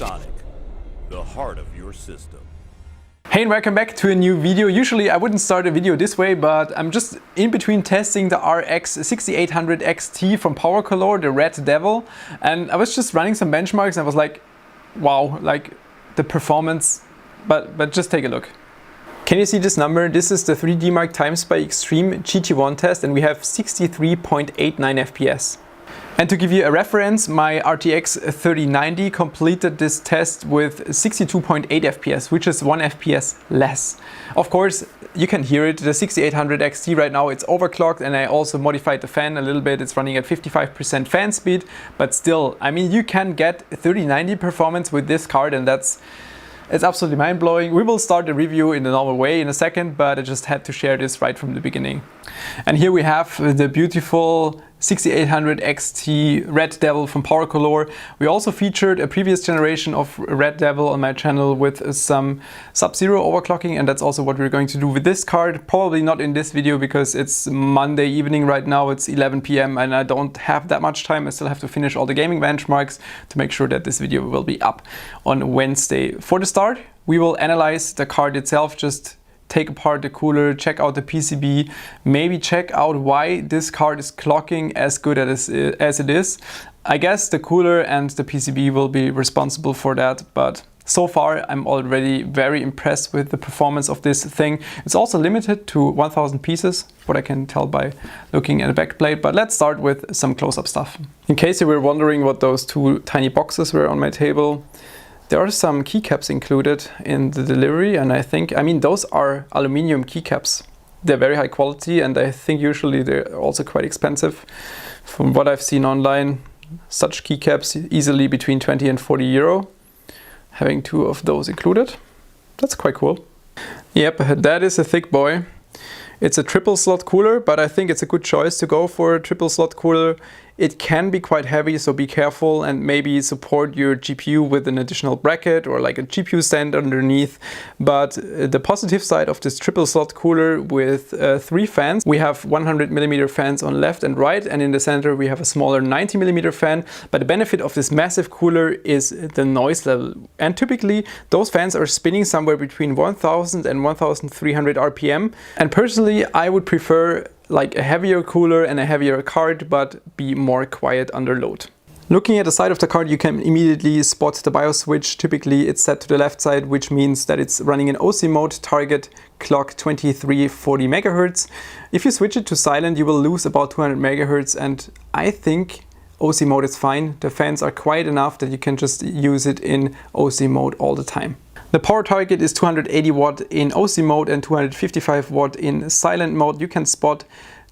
Sonic, the heart of your system. Hey and welcome back to a new video. Usually I wouldn't start a video this way, but I'm just in between testing the RX 6800 XT from PowerColor, the Red Devil, and I was just running some benchmarks and I was like, wow, like the performance, but just take a look. Can you see this number? This is the 3D Mark Times by Extreme GT1 test and we have 63.89 FPS. And to give you a reference, my RTX 3090 completed this test with 62.8 FPS, which is 1 FPS less. Of course, you can hear it, the 6800 XT right now, it's overclocked, and I also modified the fan a little bit. It's running at 55% fan speed, but still, I mean, you can get 3090 performance with this card, and it's absolutely mind-blowing. We will start the review in the normal way in a second, but I just had to share this right from the beginning. And here we have the beautiful 6800 XT Red Devil from PowerColor. We also featured a previous generation of Red Devil on my channel with some Sub-Zero overclocking, and that's also what we're going to do with this card. Probably not in this video because it's Monday evening right now, it's 11 PM and I don't have that much time. I still have to finish all the gaming benchmarks to make sure that this video will be up on Wednesday. For the start, we will analyze the card itself, just take apart the cooler, check out the PCB, maybe check out why this card is clocking as good as it is. I guess the cooler and the PCB will be responsible for that, but so far I'm already very impressed with the performance of this thing. It's also limited to 1000 pieces, what I can tell by looking at the backplate, but let's start with some close-up stuff. In case you were wondering what those two tiny boxes were on my table, there are some keycaps included in the delivery, and I mean those are aluminum keycaps. They're very high quality and I think usually they're also quite expensive. From what I've seen online, such keycaps easily between 20 and 40 euro. Having two of those included, that's quite cool. Yep, that is a thick boy. It's a triple slot cooler, but I think it's a good choice to go for a triple slot cooler. It can be quite heavy, so be careful and maybe support your GPU with an additional bracket or like a GPU stand underneath. But the positive side of this triple slot cooler with 3 fans, we have 100mm fans on left and right, and in the center we have a smaller 90mm fan. But the benefit of this massive cooler is the noise level. And typically those fans are spinning somewhere between 1000 and 1300 RPM. And personally, I would prefer like a heavier cooler and a heavier card, but be more quiet under load. Looking at the side of the card, you can immediately spot the BIOS switch. Typically it's set to the left side, which means that it's running in OC mode, target clock 2340 MHz. If you switch it to silent, you will lose about 200 MHz, and I think OC mode is fine. The fans are quiet enough that you can just use it in OC mode all the time. The power target is 280 watt in OC mode and 255 watt in silent mode. You can spot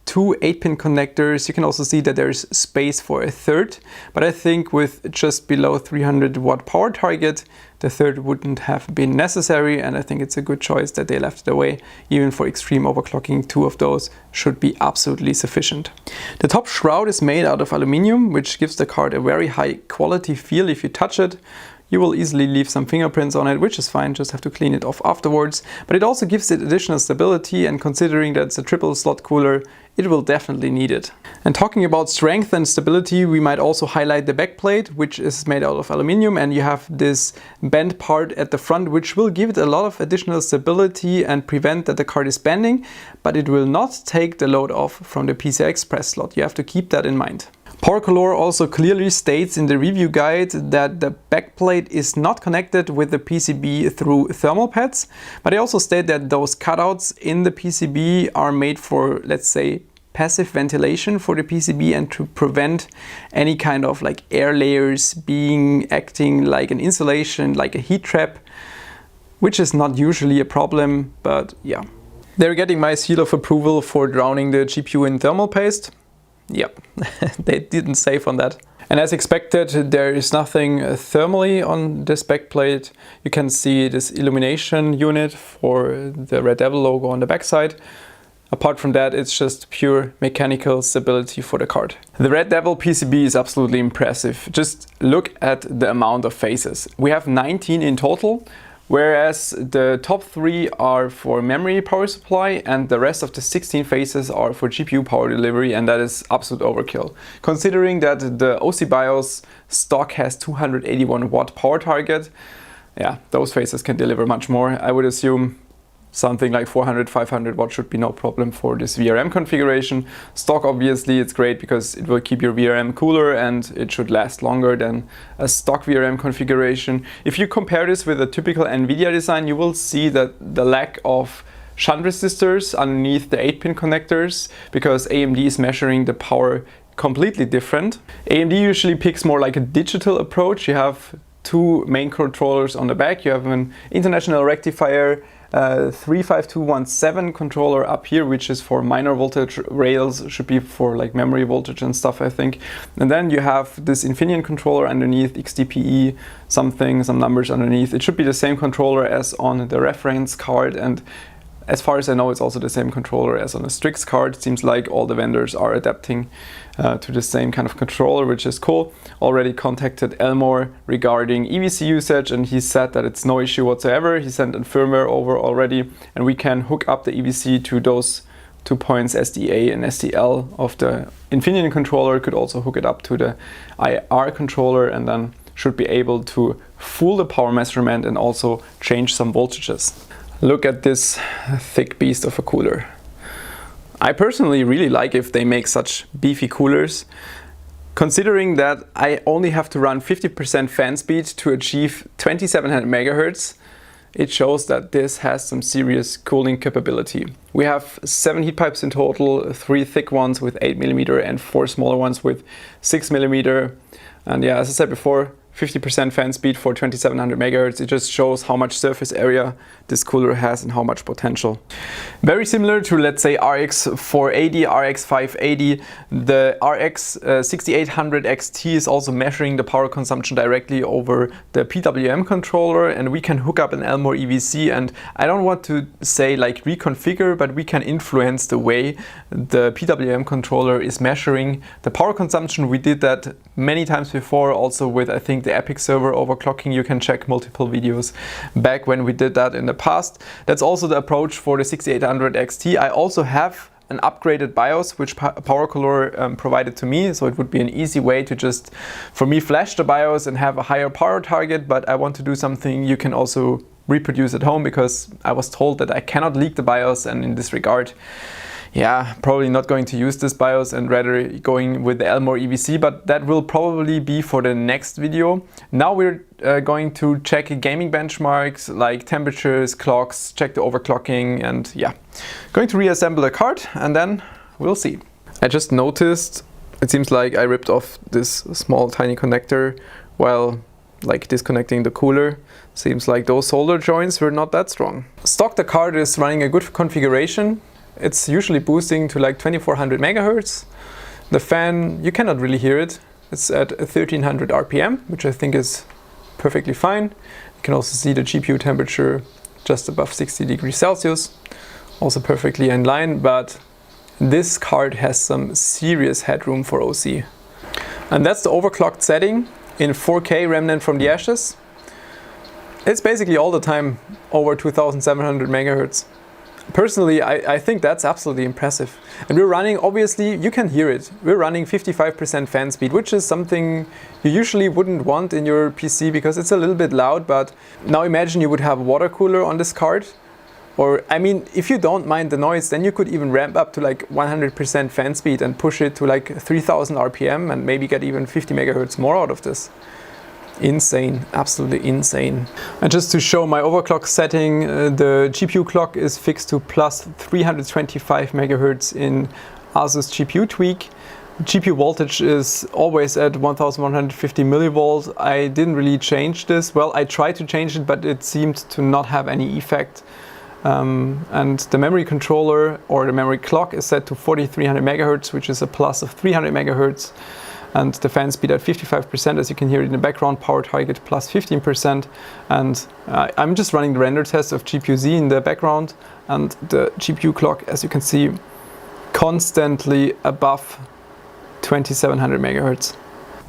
2 8-pin connectors. You can also see that there's space for a third, but I think with just below 300 watt power target, the third wouldn't have been necessary, and I think it's a good choice that they left it away. Even for extreme overclocking, 2 of those should be absolutely sufficient. The top shroud is made out of aluminum, which gives the card a very high quality feel. If you touch it, you will easily leave some fingerprints on it, which is fine, just have to clean it off afterwards. But it also gives it additional stability, and considering that it's a triple slot cooler, it will definitely need it. And talking about strength and stability, we might also highlight the backplate, which is made out of aluminum, and you have this bent part at the front, which will give it a lot of additional stability and prevent that the card is bending, but it will not take the load off from the PCI Express slot. You have to keep that in mind. PowerColor also clearly states in the review guide that the backplate is not connected with the PCB through thermal pads, but they also state that those cutouts in the PCB are made for, let's say, passive ventilation for the PCB and to prevent any kind of like air layers acting like an insulation, like a heat trap, which is not usually a problem, but yeah. They're getting my seal of approval for drowning the GPU in thermal paste. Yep, they didn't save on that. And as expected, there is nothing thermally on this backplate. You can see this illumination unit for the Red Devil logo on the backside. Apart from that, it's just pure mechanical stability for the card. The Red Devil PCB is absolutely impressive. Just look at the amount of faces. We have 19 in total, whereas the top 3 are for memory power supply and the rest of the 16 phases are for GPU power delivery, and that is absolute overkill. Considering that the OC BIOS stock has 281 watt power target, yeah, those phases can deliver much more. I would assume something like 400, 500 watts should be no problem for this VRM configuration. Stock, obviously, it's great because it will keep your VRM cooler and it should last longer than a stock VRM configuration. If you compare this with a typical NVIDIA design, you will see that the lack of shunt resistors underneath the 8-pin connectors, because AMD is measuring the power completely different. AMD usually picks more like a digital approach. You have 2 main controllers on the back. You have an international rectifier 35217 controller up here, which is for minor voltage rails, should be for like memory voltage and stuff, I think. And then you have this Infineon controller underneath, XDPE something, some numbers underneath. It should be the same controller as on the reference card, and as far as I know, it's also the same controller as on a Strix card. It seems like all the vendors are adapting to the same kind of controller, which is cool. Already contacted Elmore regarding EVC usage, and he said that it's no issue whatsoever. He sent a firmware over already, and we can hook up the EVC to those 2 points, SDA and SDL of the Infineon controller. Could also hook it up to the IR controller, and then should be able to fool the power measurement and also change some voltages. Look at this thick beast of a cooler. I personally really like if they make such beefy coolers. Considering that I only have to run 50% fan speed to achieve 2700 MHz, it shows that this has some serious cooling capability. We have 7 heat pipes in total, 3 thick ones with 8mm and 4 smaller ones with 6mm. And yeah, as I said before, 50% fan speed for 2700 MHz. It just shows how much surface area this cooler has and how much potential. Very similar to, let's say, RX 480, RX 580. The RX 6800 XT is also measuring the power consumption directly over the PWM controller, and we can hook up an Elmore EVC, and I don't want to say like reconfigure, but we can influence the way the PWM controller is measuring the power consumption. We did that many times before, also with, I think, the Epic server overclocking. You can check multiple videos back when we did that in the past. That's also the approach for the 6800 XT. I also have an upgraded BIOS which PowerColor provided to me, so it would be an easy way to just, for me, flash the BIOS and have a higher power target. But I want to do something you can also reproduce at home, because I was told that I cannot leak the BIOS, and in this regard, yeah, probably not going to use this BIOS and rather going with the Elmore EVC, but that will probably be for the next video. Now we're going to check gaming benchmarks like temperatures, clocks, check the overclocking, and yeah, going to reassemble the card and then we'll see. I just noticed it seems like I ripped off this small tiny connector while like disconnecting the cooler. Seems like those solder joints were not that strong. Stock, the card is running a good configuration. It's usually boosting to like 2400 MHz. The fan, you cannot really hear it. It's at 1300 RPM, which I think is perfectly fine. You can also see the GPU temperature just above 60 degrees Celsius, also perfectly in line, but this card has some serious headroom for OC. And that's the overclocked setting in 4K remnant from the ashes. It's basically all the time over 2700 MHz. Personally, I think that's absolutely impressive. And we're running, obviously, you can hear it, we're running 55% fan speed, which is something you usually wouldn't want in your PC because it's a little bit loud. But now imagine you would have a water cooler on this card. Or, I mean, if you don't mind the noise, then you could even ramp up to like 100% fan speed and push it to like 3000 RPM and maybe get even 50 MHz more out of this. Insane, absolutely insane. And just to show my overclock setting, the GPU clock is fixed to plus 325 MHz in Asus GPU tweak. GPU voltage is always at 1150 millivolts. I didn't really change this. Well, I tried to change it, but it seemed to not have any effect. And the memory controller or the memory clock is set to 4300 MHz, which is a plus of 300 MHz. And the fan speed at 55%, as you can hear in the background, power target plus 15%. And I'm just running the render test of GPU-Z in the background, and the GPU clock, as you can see, constantly above 2700 MHz.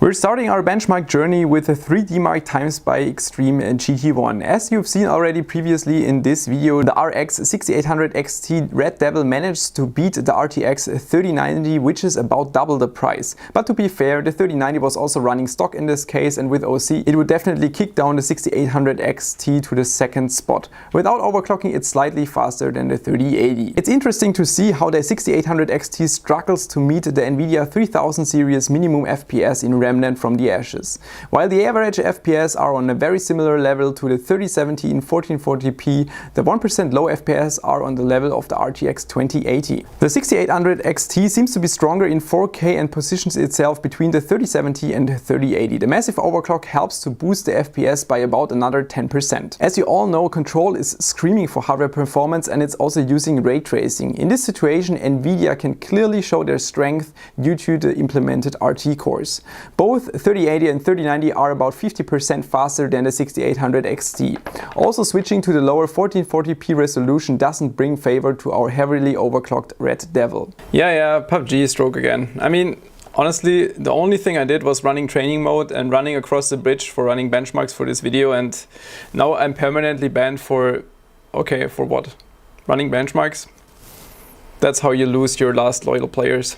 We're starting our benchmark journey with a 3D Mark Times by Extreme GT1. As you've seen already previously in this video, the RX 6800 XT Red Devil managed to beat the RTX 3090, which is about double the price. But to be fair, the 3090 was also running stock in this case, and with OC it would definitely kick down the 6800 XT to the second spot. Without overclocking, it's slightly faster than the 3080. It's interesting to see how the 6800 XT struggles to meet the Nvidia 3000 series minimum FPS in remnant from the ashes. While the average FPS are on a very similar level to the 3070 in 1440p, the 1% low FPS are on the level of the RTX 2080. The 6800 XT seems to be stronger in 4K and positions itself between the 3070 and the 3080. The massive overclock helps to boost the FPS by about another 10%. As you all know, Control is screaming for hardware performance, and it's also using ray tracing. In this situation, Nvidia can clearly show their strength due to the implemented RT cores. Both 3080 and 3090 are about 50% faster than the 6800 XT. Also, switching to the lower 1440p resolution doesn't bring favor to our heavily overclocked Red Devil. Yeah, PUBG stroke again. I mean, honestly, the only thing I did was running training mode and running across the bridge for running benchmarks for this video, and now I'm permanently banned for, okay, for what? Running benchmarks? That's how you lose your last loyal players.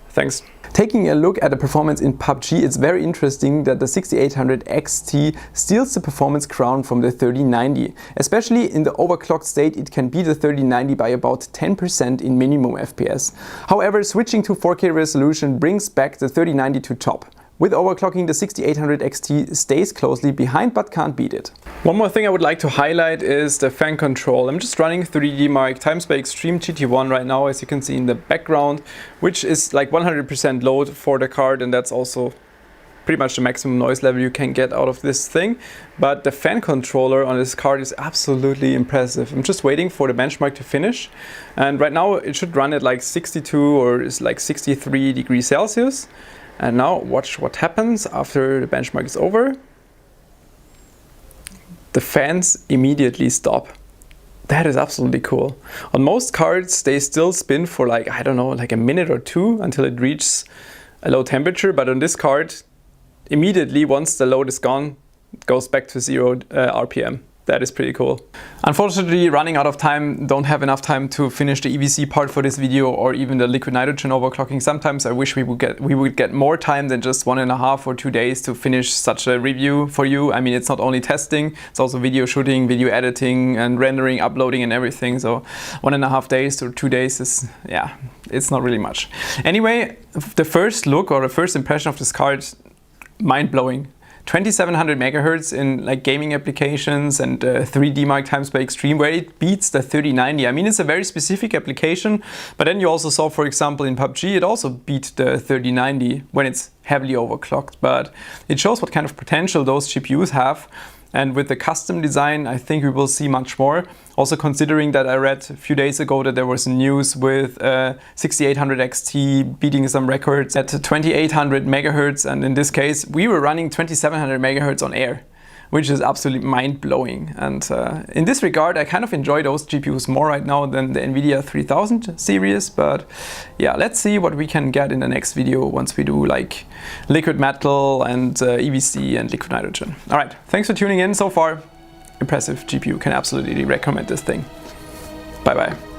Thanks. Taking a look at the performance in PUBG, it's very interesting that the 6800 XT steals the performance crown from the 3090. Especially in the overclocked state, it can beat the 3090 by about 10% in minimum FPS. However, switching to 4K resolution brings back the 3090 to top. With overclocking, the 6800 XT stays closely behind but can't beat it. One more thing I would like to highlight is the fan control. I'm just running 3D Mark Times by Extreme GT1 right now, as you can see in the background, which is like 100% load for the card, and that's also pretty much the maximum noise level you can get out of this thing. But the fan controller on this card is absolutely impressive. I'm just waiting for the benchmark to finish, and right now it should run at like 62 or is like 63 degrees Celsius. And now watch what happens after the benchmark is over. The fans immediately stop. That is absolutely cool. On most cards they still spin for like, I don't know, like a minute or two until it reaches a low temperature, but on this card, immediately once the load is gone, it goes back to 0 RPM. That is pretty cool. Unfortunately, running out of time, don't have enough time to finish the EVC part for this video or even the liquid nitrogen overclocking. Sometimes I wish we would get more time than just 1.5 or 2 days to finish such a review for you. I mean, it's not only testing, it's also video shooting, video editing and rendering, uploading and everything. So 1.5 days or 2 days is, yeah, it's not really much. Anyway, the first look or the first impression of this card, mind-blowing. 2700 megahertz in like gaming applications and 3D Mark Times by Extreme, where it beats the 3090. I mean, it's a very specific application, but then you also saw, for example, in PUBG, it also beat the 3090 when it's heavily overclocked. But it shows what kind of potential those GPUs have. And with the custom design, I think we will see much more. Also considering that I read a few days ago that there was news with 6800 XT beating some records at 2800 megahertz. And in this case, we were running 2700 megahertz on air, which is absolutely mind-blowing. And in this regard, I kind of enjoy those GPUs more right now than the Nvidia 3000 series. But yeah, let's see what we can get in the next video once we do like liquid metal and EVC and liquid nitrogen. All right, thanks for tuning in so far. Impressive GPU, can absolutely recommend this thing. Bye-bye.